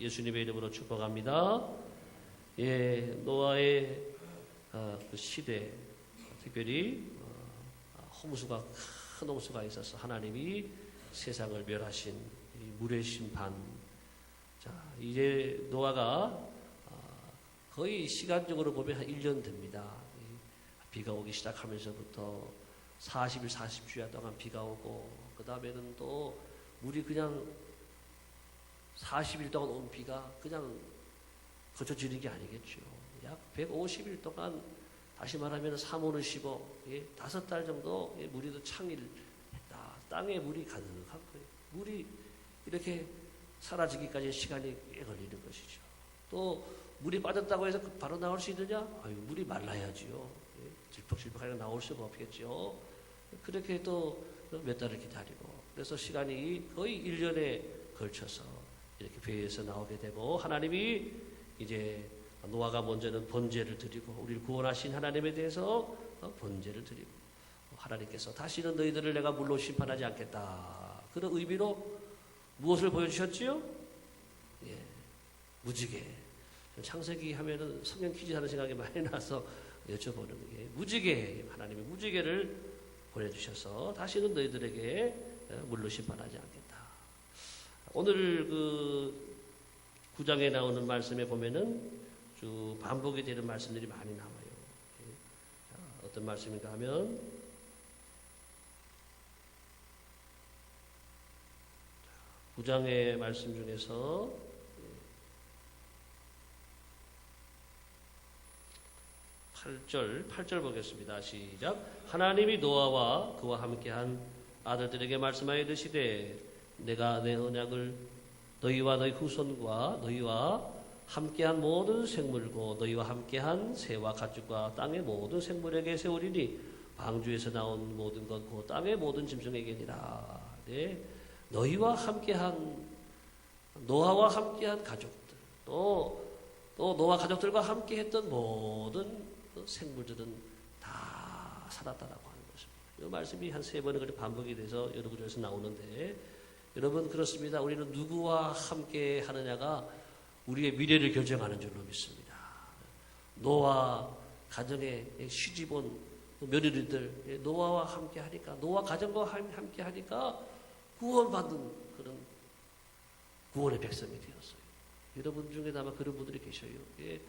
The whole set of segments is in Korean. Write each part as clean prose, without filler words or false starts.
예수님의 이름으로 축복합니다. 예, 노아의 그 시대, 특별히 홍수가 큰 홍수가 있어서 하나님이 세상을 멸하신 이 물의 심판. 자, 이제 노아가 거의 시간적으로 보면 한 1년 됩니다. 비가 오기 시작하면서부터 40일, 40주야 동안 비가 오고, 그 다음에는 또 물이 그냥 40일 동안 온 비가 그냥 거쳐지는 게 아니겠죠. 약 150일 동안, 다시 말하면 3, 5는 15, 5달 정도 물이 더 창일했다. 땅에 물이 가득한 거예요. 물이 이렇게 사라지기까지 시간이 꽤 걸리는 것이죠. 또 물이 빠졌다고 해서 바로 나올 수 있느냐? 물이 말라야지요. 질퍽질퍽하게 나올 수가 없겠죠. 그렇게 또 몇 달을 기다리고, 그래서 시간이 거의 1년에 걸쳐서 이렇게 배에서 나오게 되고, 하나님이 이제 노아가 먼저는 번제를 드리고, 우리를 구원하신 하나님에 대해서 번제를 드리고, 하나님께서 다시는 너희들을 내가 물로 심판하지 않겠다, 그런 의미로 무엇을 보여주셨지요? 예, 무지개. 창세기 하면은 성경 퀴즈 하는 생각이 많이 나서 여쭤보는 게, 무지개, 하나님이 무지개를 보내주셔서 다시는 너희들에게 물로 심판하지 않겠다. 오늘 그 9장에 나오는 말씀에 보면은 쭉 반복이 되는 말씀들이 많이 나와요. 자, 어떤 말씀인가 하면, 9장의 말씀 중에서 8절 보겠습니다. 시작. 하나님이 노아와 그와 함께한 아들들에게 말씀하여 이르시되, 내가 내 언약을 너희와 너희 후손과 너희와 함께한 모든 생물고 너희와 함께한 새와 가축과 땅의 모든 생물에게 세우리니 방주에서 나온 모든 것 곧 땅의 모든 짐승에게니라. 네, 너희와 함께한, 노아와 함께한 가족들, 또 노아 가족들과 함께했던 모든 생물들은 다 살았다라고 하는 것입니다. 이 말씀이 한 3번에 반복이 돼서 여러 구절에서 나오는데, 여러분 그렇습니다. 우리는 누구와 함께 하느냐가 우리의 미래를 결정하는 줄로 믿습니다. 노아 가정의 시집온 며느리들, 노아와 함께 하니까, 노아 가정과 함께 하니까 구원받는 그런 구원의 백성이 되었어요. 여러분 중에 아마 그런 분들이 계셔요. 예,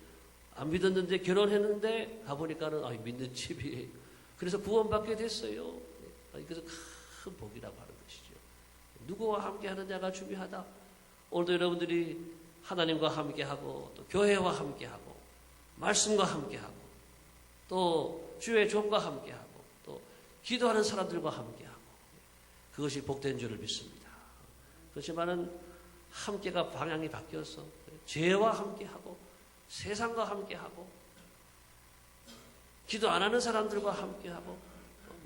안 믿었는데 결혼했는데 가보니까는 믿는 집이에요. 그래서 구원받게 됐어요. 그래서 큰 복이라고 하는 것이죠. 누구와 함께 하느냐가 중요하다. 오늘도 여러분들이 하나님과 함께하고, 또 교회와 함께하고, 말씀과 함께하고, 또 주의 종과 함께하고, 또 기도하는 사람들과 함께하고, 그것이 복된 줄을 믿습니다. 그렇지만은 함께가 방향이 바뀌어서 죄와 함께하고, 세상과 함께하고, 기도 안 하는 사람들과 함께하고,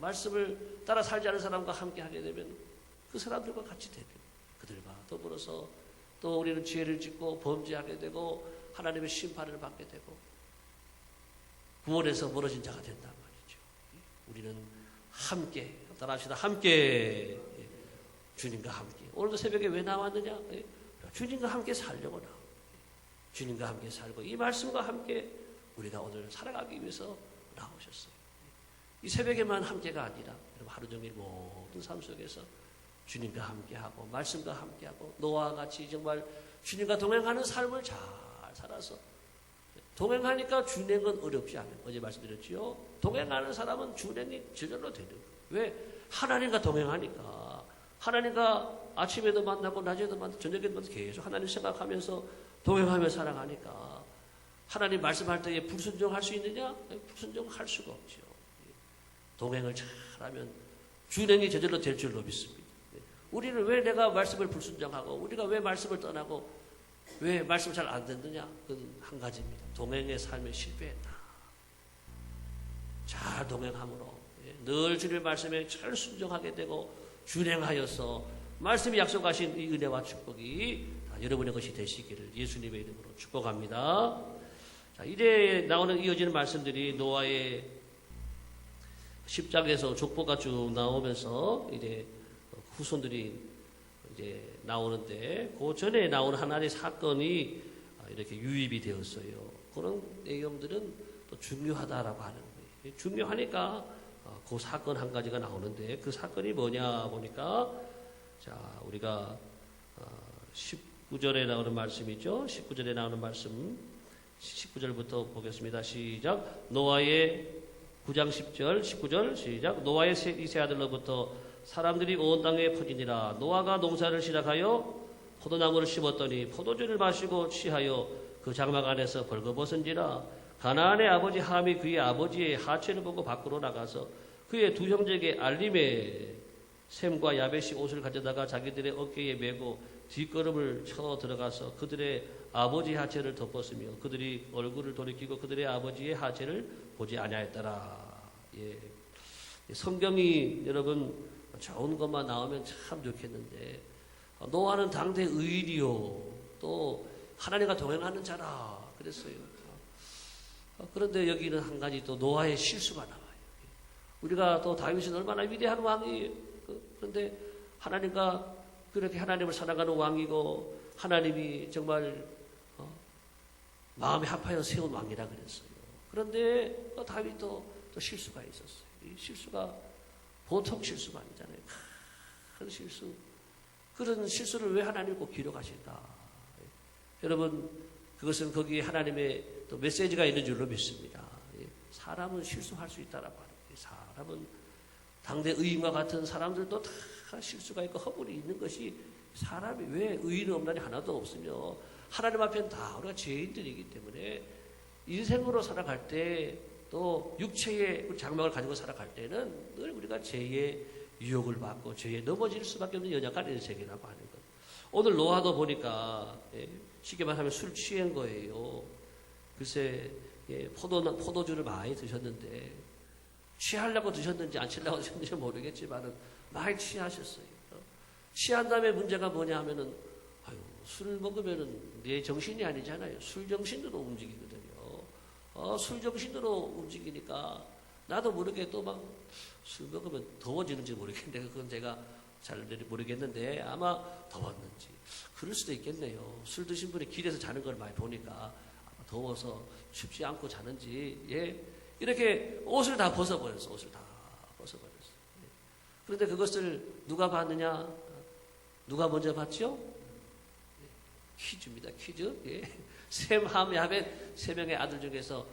말씀을 따라 살지 않은 사람과 함께하게 되면 그 사람들과 같이 되고, 그들과 더불어서 또 우리는 죄를 짓고 범죄하게 되고 하나님의 심판을 받게 되고 구원에서 멀어진 자가 된단 말이죠. 우리는 함께, 따라합시다. 함께, 주님과 함께. 오늘도 새벽에 왜 나왔느냐? 주님과 함께 살려고 나와. 주님과 함께 살고 이 말씀과 함께 우리가 오늘 살아가기 위해서 나오셨어요. 이 새벽에만 함께가 아니라 하루 종일 모든 삶 속에서 주님과 함께하고 말씀과 함께하고 노아와 같이 정말 주님과 동행하는 삶을 잘 살아서, 동행하니까 준행은 어렵지 않아요. 어제 말씀드렸지요. 동행하는 사람은 준행이 저절로 되는 거예요. 왜? 하나님과 동행하니까. 하나님과 아침에도 만나고 낮에도 만나고 저녁에도 만나고 계속 하나님 생각하면서 동행하며 살아가니까 하나님 말씀할 때에 불순종할 수 있느냐? 불순종할 수가 없죠. 동행을 잘하면 준행이 저절로 될 줄로 믿습니다. 우리는 왜 내가 말씀을 불순종하고, 우리가 왜 말씀을 떠나고, 왜 말씀 잘 안 듣느냐? 그건 한 가지입니다. 동행의 삶에 실패했다. 잘 동행함으로 늘 주님의 말씀에 잘 순종하게 되고 준행하여서 말씀이 약속하신 이 은혜와 축복이 여러분의 것이 되시기를 예수님의 이름으로 축복합니다. 자, 이제 나오는 이어지는 말씀들이 노아의 10장에서 족보가 쭉 나오면서 이제 후손들이 이제 나오는데 그 전에 나오는 하나의 사건이 이렇게 유입이 되었어요. 그런 내용들은 또 중요하다라고 하는 거예요. 중요하니까 그 사건 한 가지가 나오는데 그 사건이 뭐냐 보니까 자 우리가 19절에 나오는 말씀이죠. 19절에 나오는 말씀 19절부터 보겠습니다. 시작. 노아의 9장 10절 19절 시작. 노아의 이세 아들로부터 사람들이 온 땅에 퍼지니라. 노아가 농사를 시작하여 포도나무를 심었더니 포도주를 마시고 취하여 그 장막 안에서 벌거벗은지라. 가나안의 아버지 함이 그의 아버지의 하체를 보고 밖으로 나가서 그의 두 형제에게 알림에 셈과 야벳이 옷을 가져다가 자기들의 어깨에 메고 뒷걸음을 쳐 들어가서 그들의 아버지의 하체를 덮었으며 그들이 얼굴을 돌이키고 그들의 아버지의 하체를 보지 아니하였더라. 예. 성경이 여러분 좋은 것만 나오면 참 좋겠는데 노아는 당대 의인이요 또 하나님과 동행하는 자라 그랬어요. 그런데 여기는 한 가지 또 노아의 실수가 나와요. 우리가 또 다윗은 얼마나 위대한 왕이에요. 그런데 하나님과 그렇게 하나님을 사랑하는 왕이고 하나님이 정말 마음에 합하여 세운 왕이라 그랬어요. 그런데 다윗도 또 실수가 있었어요. 이 실수가 보통 실수가 아니잖아요. 큰 실수. 그런 실수를 왜 하나님 꼭 기록하실까? 여러분 그것은 거기에 하나님의 또 메시지가 있는 줄로 믿습니다. 사람은 실수할 수 있다라고 하는 거예요. 사람은 당대 의인과 같은 사람들도 다 실수가 있고 허물이 있는 것이 사람이 왜 의인은 없나니 하나도 없으며 하나님 앞에는 다 우리가 죄인들이기 때문에 인생으로 살아갈 때 또 육체의 장막을 가지고 살아갈 때는 늘 우리가 죄의 유혹을 받고 죄에 넘어질 수밖에 없는 연약한 인생이라고 하는 것. 오늘 노아도 보니까 쉽게 말하면 술 취한 거예요. 글쎄 포도주를 많이 드셨는데 취하려고 드셨는지 안 취하려고 드셨는지 모르겠지만 많이 취하셨어요. 취한 다음에 문제가 뭐냐 하면은 술을 먹으면은 내 정신이 아니잖아요. 술 정신으로 움직이거든요. 술 정신으로 움직이니까 나도 모르게 또 막 술 먹으면 더워지는지 모르겠는데 그건 제가 잘 모르겠는데 아마 더웠는지 그럴 수도 있겠네요. 술 드신 분이 길에서 자는 걸 많이 보니까 아마 더워서 춥지 않고 자는지 이렇게 옷을 다 벗어버렸어. 옷을 다 벗어버렸어. 그런데 그것을 누가 봤느냐? 누가 먼저 봤죠? 퀴즈입니다. 퀴즈. 셈, 함, 야벳 세 명의 아들 중에서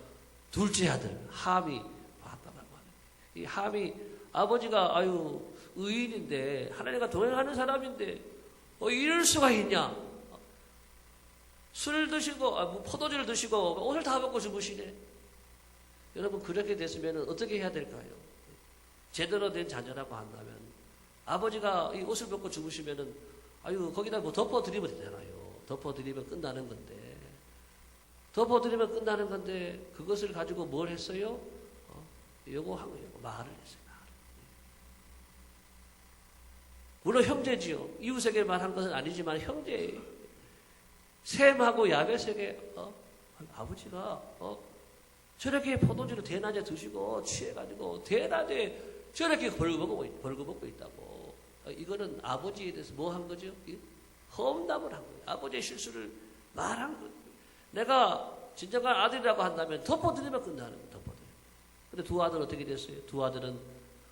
둘째 아들 함이 봤다라고 하는. 이 함이 아버지가 의인인데 하나님과 동행하는 사람인데 이럴 수가 있냐? 술을 드시고 포도주를 드시고 옷을 다 벗고 주무시네. 여러분 그렇게 됐으면 어떻게 해야 될까요? 제대로 된 자녀라고 한다면 아버지가 이 옷을 벗고 주무시면은 거기다 뭐 덮어드리면 되잖아요. 덮어드리면 끝나는 건데 덮어드리면 끝나는 건데 그것을 가지고 뭘 했어요? 요거 한 거예요. 말을 했어요. 물론 형제지요. 이웃에게 말한 것은 아니지만 형제예요. 셈하고 야벳에게 아버지가 저렇게 포도주를 대낮에 드시고 취해가지고 대낮에 저렇게 벌거벗고 있다고. 이거는 아버지에 대해서 뭐 한 거죠? 험담을 한 거예요. 아버지의 실수를 말한 거예요. 내가 진정한 아들이라고 한다면 덮어드리면 끝나는 거예요. 덮어드리면. 근데 두 아들은 어떻게 됐어요? 두 아들은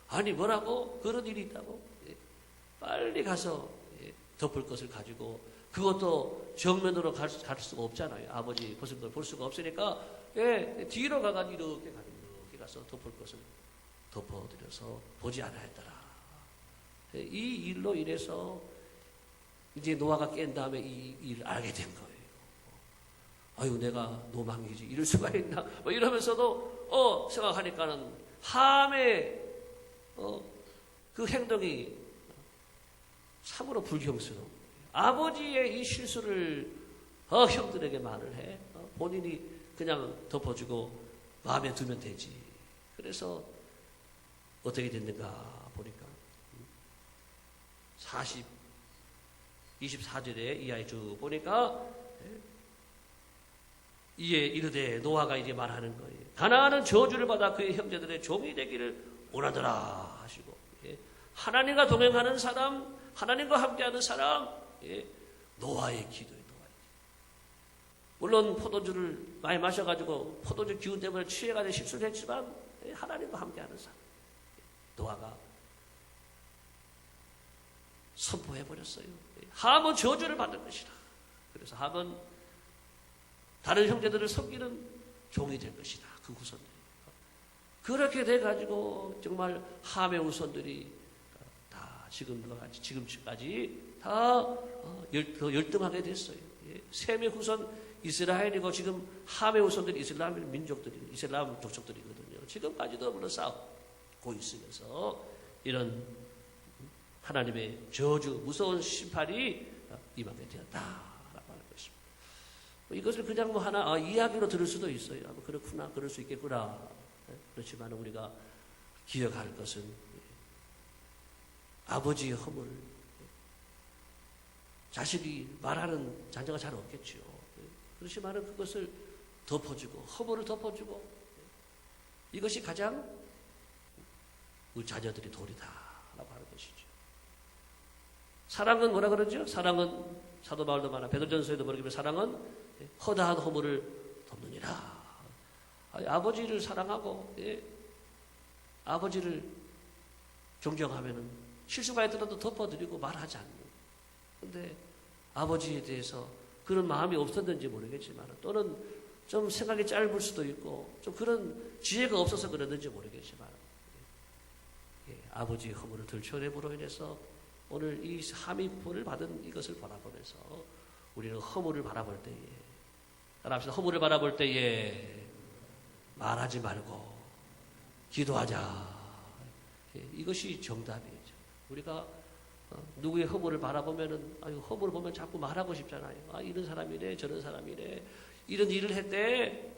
아니 뭐라고? 그런 일이 있다고? 빨리 가서 덮을 것을 가지고 그것도 정면으로 갈 수가 없잖아요. 아버지 벗은 걸 볼 수가 없으니까 뒤로 가가지고 이렇게 가서 덮을 것을 덮어드려서 보지 않았더라. 이 일로 인해서 이제 노아가 깬 다음에 이 일을 알게 된 거예요. 내가 노망이지 이럴 수가 있나? 이러면서도 생각하니까는 함의 그 행동이 참으로 불경스러워. 아버지의 이 실수를 형들에게 말을 해. 본인이 그냥 덮어주고 마음에 두면 되지. 그래서 어떻게 됐는가 보니까 24절에 이 아이 쭉 보니까 이에 이르되 노아가 이제 말하는 거예요. 가나안은 저주를 받아 그의 형제들의 종이 되기를 원하더라 하시고 하나님과 동행하는 사람 하나님과 함께하는 사람, 예, 노아의 기도예요. 물론 포도주를 많이 마셔가지고 포도주 기운 때문에 취해가지고 실수를 했지만 하나님과 함께하는 사람, 노아가 선포해버렸어요. 함은 저주를 받을 것이다. 그래서 함은 다른 형제들을 섬기는 종이 될 것이다. 그 후손들이. 그렇게 돼가지고 정말 함의 후손들이 다 지금까지 다 열등하게 됐어요. 셈의 후손 이스라엘이고 지금 함의 후손들이 이슬람 민족들이, 이슬람 족속들이거든요. 지금까지도 물론 싸우고 있으면서 이런 하나님의 저주, 무서운 심판이 임하게 되었다라고 하는 것입니다. 이것을 그냥 뭐 하나 이야기로 들을 수도 있어요. 그렇구나, 그럴 수 있겠구나. 그렇지만 우리가 기억할 것은 아버지의 허물, 자식이 말하는 자녀가 잘 없겠죠. 그렇지만 그것을 덮어주고 허물을 덮어주고 이것이 가장 우리 자녀들이 도리다라고 하는 것이죠. 사랑은 뭐라 그러죠? 사랑은 사도 바울도 말하 베드로전서에도 모르겠지만 사랑은 허다한 허물을 덮느니라. 아버지를 사랑하고 아버지를 존경하면은 실수가 있더라도 덮어드리고 말하지 않는. 근데 아버지에 대해서 그런 마음이 없었는지 모르겠지만 또는 좀 생각이 짧을 수도 있고 좀 그런 지혜가 없어서 그랬는지 모르겠지만 아버지의 허물을 들춰냄으로 인해서 오늘 이 함의포를 받은 이것을 바라보면서 우리는 허물을 바라볼 때에 따라합시다. 허물을 바라볼 때에 말하지 말고 기도하자. 이것이 정답이죠. 우리가 누구의 허물을 바라보면은 허물을 보면 자꾸 말하고 싶잖아요. 이런 사람이래, 저런 사람이래, 이런 일을 했대.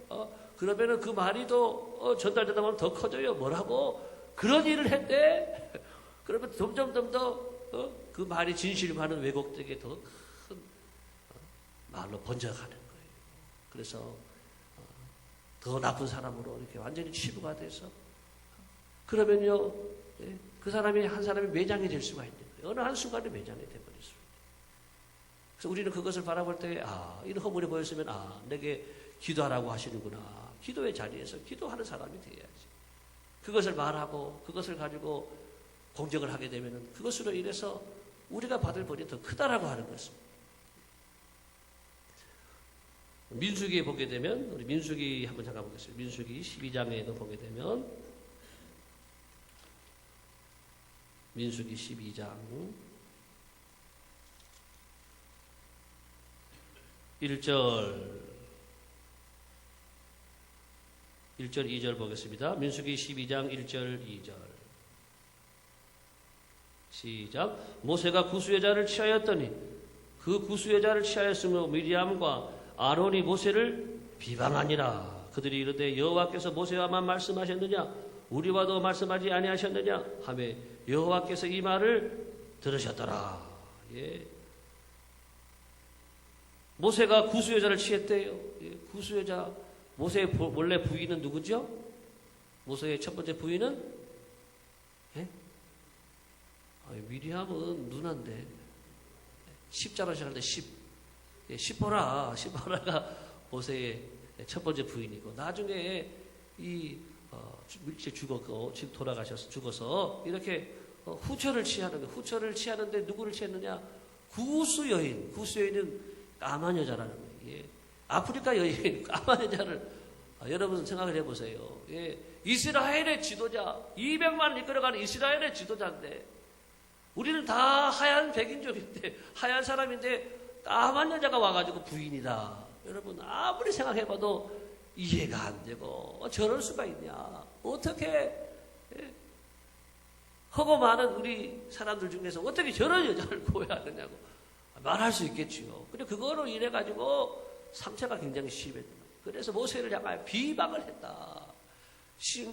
그러면은 그 말이 또 전달되다 보면 더 커져요. 뭐라고? 그런 일을 했대. 그러면 점점 더 그 말이 진실과는 왜곡되게 더 큰 말로 번져가는 거예요. 그래서 더 나쁜 사람으로 이렇게 완전히 치부가 돼서 그러면요, 그 사람이 한 사람이 매장이 될 수가 있는 거예요. 어느 한순간에 매장이 돼버릴 수 있어요. 그래서 우리는 그것을 바라볼 때, 이런 허물이 보였으면, 내게 기도하라고 하시는구나. 기도의 자리에서 기도하는 사람이 돼야지. 그것을 말하고, 그것을 가지고 공격을 하게 되면 그것으로 인해서 우리가 받을 벌이 더 크다라고 하는 것입니다. 민수기에 보게 되면, 우리 민수기 한번 잠깐 보겠습니다. 민수기 12장에도 보게 되면, 민수기 12장 1절 2절 보겠습니다. 민수기 12장 1절 2절 시작. 모세가 구수여자를 취하였더니 그 구수여자를 취하였으므로 미리암과 아론이 모세를 비방하니라. 그들이 이르되 여호와께서 모세와만 말씀하셨느냐 우리와도 말씀하지 아니하셨느냐 하며 여호와께서 이 말을 들으셨더라. 모세가 구수여자를 취했대요. 구수여자, 모세의 원래 부인은 누구죠? 모세의 첫 번째 부인은 미리암은 누나인데 십자로 시작하는데 십보라가 모세의 첫 번째 부인이고 나중에 이 일찍 죽었고 지금 죽어서 이렇게 후처를 취하는 거예요. 후처를 취하는데 누구를 취했느냐? 구수여인은 까만 여자라는 거예요. 아프리카 여인 까만 여자를 여러분 생각을 해보세요. 이스라엘의 지도자 200만을 이끌어가는 이스라엘의 지도자인데 우리는 다 하얀 백인족인데 하얀 사람인데 까만 여자가 와가지고 부인이다. 여러분 아무리 생각해봐도 이해가 안 되고 저럴 수가 있냐. 어떻게 허고 많은 우리 사람들 중에서 어떻게 저런 여자를 구해야 하느냐고 말할 수 있겠지요. 근데 그거로 인해 가지고 상처가 굉장히 심했다. 그래서 모세를 향하여 비방을 했다.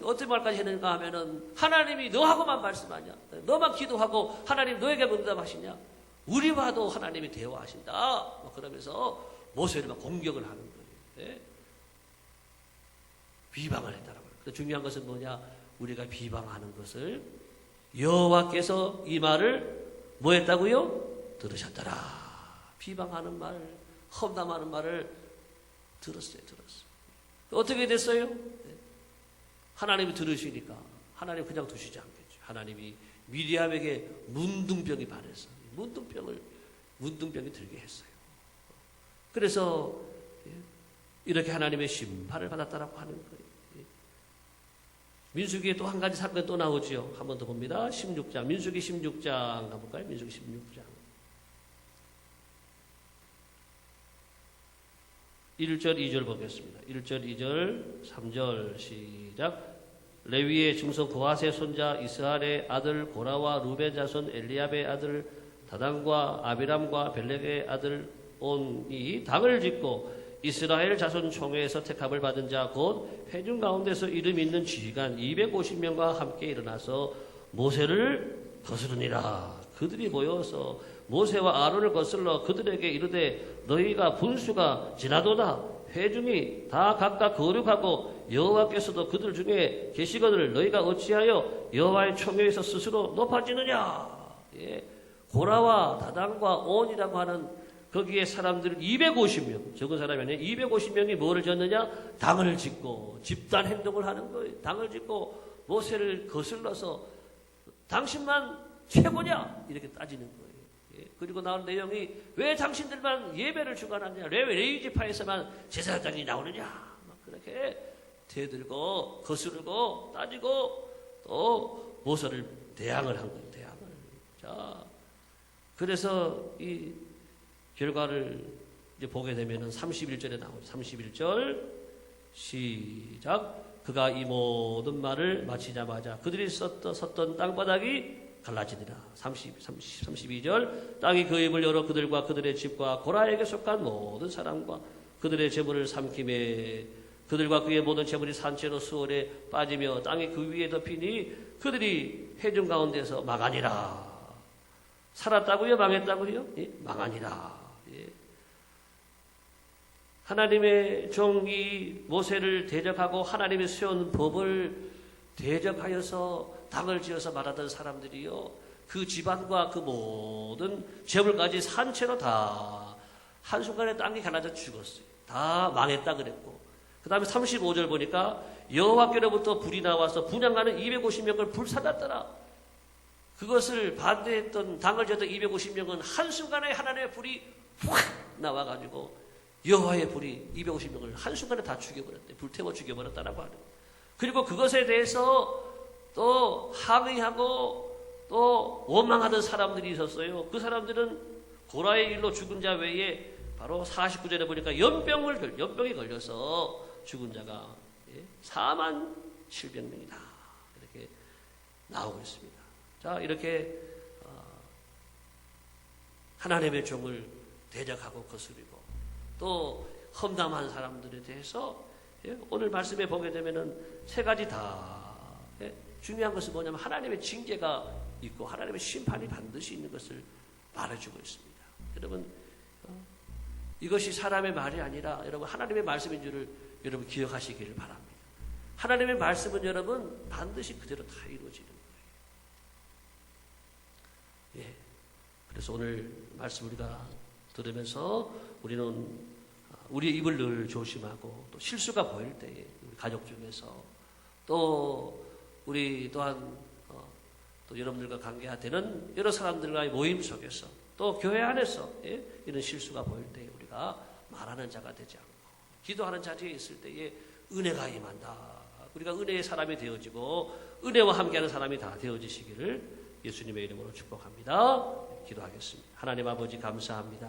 어떤 말까지 했는가 하면은 하나님이 너하고만 말씀하냐? 너만 기도하고 하나님 너에게 응답하시냐? 우리와도 하나님이 대화하신다. 그러면서 모세를 막 공격을 하는 거예요. 비방을 했다라고. 근데 중요한 것은 뭐냐? 우리가 비방하는 것을 여호와께서 이 말을 뭐 했다고요? 들으셨더라. 비방하는 말, 험담하는 말을 들었어요. 어떻게 됐어요? 하나님이 들으시니까 하나님 그냥 두시지 않겠죠. 하나님이 미리암에게 문둥병이 반해서 문둥병이 들게 했어요. 그래서 이렇게 하나님의 심판을 받았다라고 하는 거예요. 민수기에 또 한 가지 사건이 또 나오죠. 한 번 더 봅니다. 16장, 민수기 16장 가볼까요? 민수기 16장 1절 2절 보겠습니다. 1절 2절 3절 시작. 레위의 증손 고핫의 손자 이스라엘의 아들 고라와 루벤 자손 엘리압의 아들 다단과 아비람과 벨렉의 아들 온이 당을 짓고 이스라엘 자손 총회에서 택함을 받은 자 곧 회중 가운데서 이름 있는 지휘관 250명과 함께 일어나서 모세를 거스르니라. 그들이 모여서 모세와 아론을 거슬러 그들에게 이르되 너희가 분수가 지나도다. 회중이 다 각각 거룩하고 여호와께서도 그들 중에 계시거늘 너희가 어찌하여 여호와의 총회에서 스스로 높아지느냐. 고라와 다단과 온이라고 하는 거기에 사람들은 250명, 적은 사람이 아니라 250명이 뭐를 졌느냐? 당을 짓고 집단 행동을 하는 거예요. 당을 짓고 모세를 거슬러서 당신만 최고냐? 이렇게 따지는 거예요. 그리고 나온 내용이 왜 당신들만 예배를 주관하느냐? 왜 레위지파에서만 제사장이 나오느냐? 막 그렇게 대들고 거스르고 따지고 또 모세를 대항을 한 거예요. 대항을. 자, 그래서 이 결과를 이제 보게 되면은 31절에 나오죠. 31절 시작. 그가 이 모든 말을 마치자마자 그들이 섰던 땅바닥이 갈라지니라. 32절 땅이 그 입을 열어 그들과 그들의 집과 고라에게 속한 모든 사람과 그들의 재물을 삼키매 그들과 그의 모든 재물이 산채로 수월에 빠지며 땅이 그 위에 덮이니 그들이 회중 가운데서 망하니라. 살았다고요? 망했다고요? 예? 망하니라. 예. 하나님의 종이 모세를 대적하고 하나님이 세운 법을 대적하여서 당을 지어서 말하던 사람들이요, 그 집안과 그 모든 재물까지 산채로 다 한순간에 땅이 갈라져 죽었어요. 다 망했다 그랬고, 그 다음에 35절 보니까 여호와께로부터 불이 나와서 분향하는 250명을 불살랐더라. 그것을 반대했던 당을 지었던 250명은 한순간에 하나님의 불이 확 나와가지고 여호와의 불이 250명을 한순간에 다 죽여버렸대. 불태워 죽여버렸다라고 하는. 그리고 그것에 대해서 또 항의하고 또 원망하던 사람들이 있었어요. 그 사람들은 고라의 일로 죽은 자 외에 바로 49절에 보니까 연병이 걸려서 죽은 자가 47,000명이다. 이렇게 나오고 있습니다. 자, 이렇게 하나님의 종을 대적하고 거스리고 또 험담한 사람들에 대해서 오늘 말씀에 보게 되면은 세 가지 다 중요한 것은 뭐냐면 하나님의 징계가 있고 하나님의 심판이 반드시 있는 것을 말해주고 있습니다. 여러분, 이것이 사람의 말이 아니라 여러분 하나님의 말씀인 줄을 여러분 기억하시기를 바랍니다. 하나님의 말씀은 여러분 반드시 그대로 다 이루어지는 거예요. 예. 그래서 오늘 말씀 우리가 들으면서 우리는 우리의 입을 늘 조심하고 또 실수가 보일 때에 우리 가족 중에서 또 우리 또한 또 여러분들과 관계되는 여러 사람들과의 모임 속에서 또 교회 안에서 이런 실수가 보일 때에 우리가 말하는 자가 되지 않고 기도하는 자리에 있을 때에 은혜가 임한다. 우리가 은혜의 사람이 되어지고 은혜와 함께하는 사람이 다 되어지시기를 예수님의 이름으로 축복합니다. 기도하겠습니다. 하나님 아버지 감사합니다.